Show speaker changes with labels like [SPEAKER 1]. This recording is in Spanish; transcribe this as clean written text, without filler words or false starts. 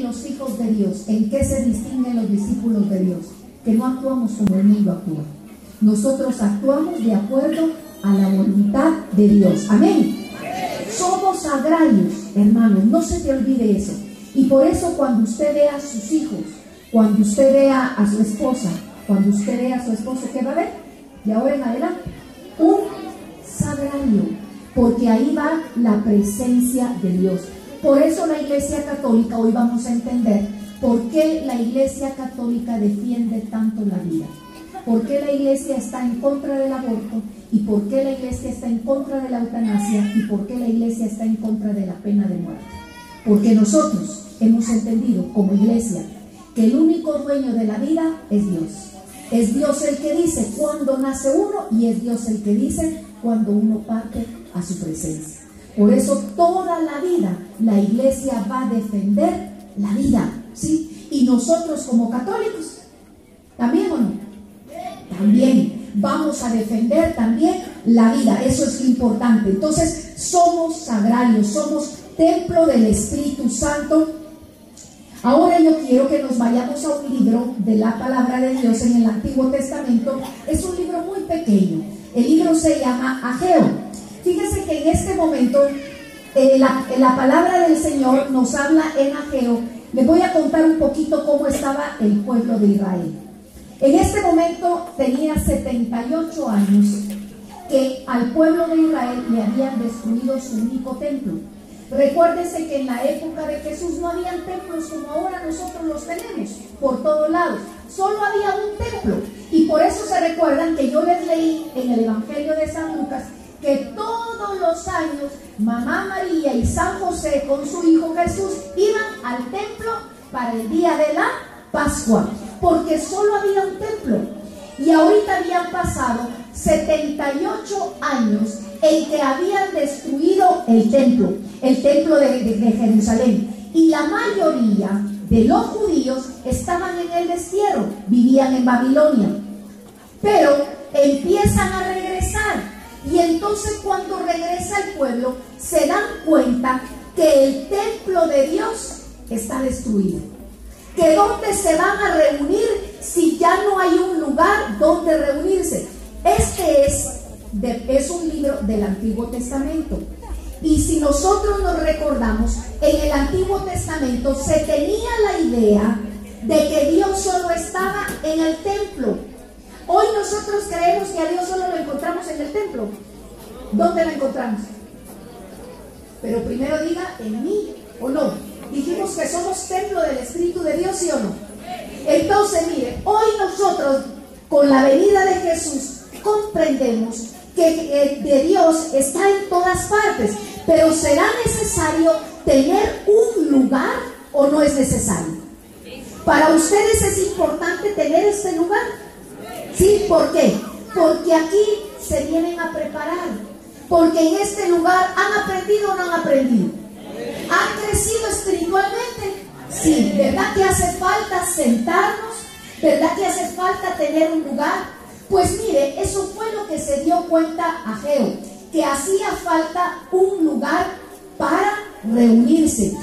[SPEAKER 1] los hijos de Dios? ¿En qué se distinguen los discípulos de Dios? Que no actuamos como el mundo actúa. Nosotros actuamos de acuerdo a la voluntad de Dios. Amén. Somos agrarios, hermanos, no se te olvide eso. Y por eso cuando usted vea a sus hijos, cuando usted vea a su esposa, cuando usted vea a su esposo, ¿qué va a ver? De ahora en adelante, un sagrario, porque ahí va la presencia de Dios. Por eso la Iglesia Católica, hoy vamos a entender por qué la Iglesia Católica defiende tanto la vida, por qué la Iglesia está en contra del aborto, y por qué la Iglesia está en contra de la eutanasia, y por qué la Iglesia está en contra de la pena de muerte. Porque nosotros hemos entendido como Iglesia que el único dueño de la vida es Dios. Es Dios el que dice cuándo nace uno, y es Dios el que dice cuando uno parte a su presencia. Por eso toda la vida la Iglesia va a defender la vida, ¿sí? Y nosotros como católicos, ¿también o no? También vamos a defender también la vida. Eso es importante. Entonces somos sagrarios, somos templo del Espíritu Santo. Ahora yo quiero que nos vayamos a un libro de la palabra de Dios en el Antiguo Testamento. Es un libro muy pequeño. El libro se llama Ageo. Fíjese que en este momento la palabra del Señor nos habla en Ageo. Les voy a contar un poquito cómo estaba el pueblo de Israel. En este momento tenía 78 años que al pueblo de Israel le habían destruido su único templo. Recuérdense que en la época de Jesús no habían templos como ahora nosotros los tenemos por todos lados. Solo había un templo. Y por eso se recuerdan que yo les leí en el Evangelio de San Lucas que todos los años mamá María y San José con su hijo Jesús iban al templo para el día de la Pascua, porque solo había un templo. Y ahorita habían pasado 78 años en que habían destruido el templo de Jerusalén, y la mayoría de los judíos estaban en el destierro, vivían en Babilonia, pero empiezan a regresar. Y entonces cuando regresa el pueblo se dan cuenta que el templo de Dios está destruido. ¿Que dónde se van a reunir si ya no hay un lugar donde reunirse? Este es un libro del Antiguo Testamento. Y si nosotros nos recordamos, en el Antiguo Testamento se tenía la idea de que Dios solo estaba en el templo. Hoy nosotros creemos que a Dios solo lo encontramos en el templo. ¿Dónde lo encontramos? Pero primero diga, ¿en mí o no? Dijimos que somos templo del Espíritu de Dios, ¿sí o no? Entonces, mire, hoy nosotros, con la venida de Jesús, comprendemos que de Dios está en todas partes. Pero ¿será necesario tener un lugar o no es necesario? Para ustedes es importante tener este lugar. ¿Sí? ¿Por qué? Porque aquí se vienen a preparar. Porque en este lugar han aprendido o no han aprendido. ¿Han crecido espiritualmente? Sí. ¿Verdad que hace falta sentarnos? ¿Verdad que hace falta tener un lugar? Pues mire, eso fue lo que se dio cuenta Ageo, que hacía falta un lugar para reunirse.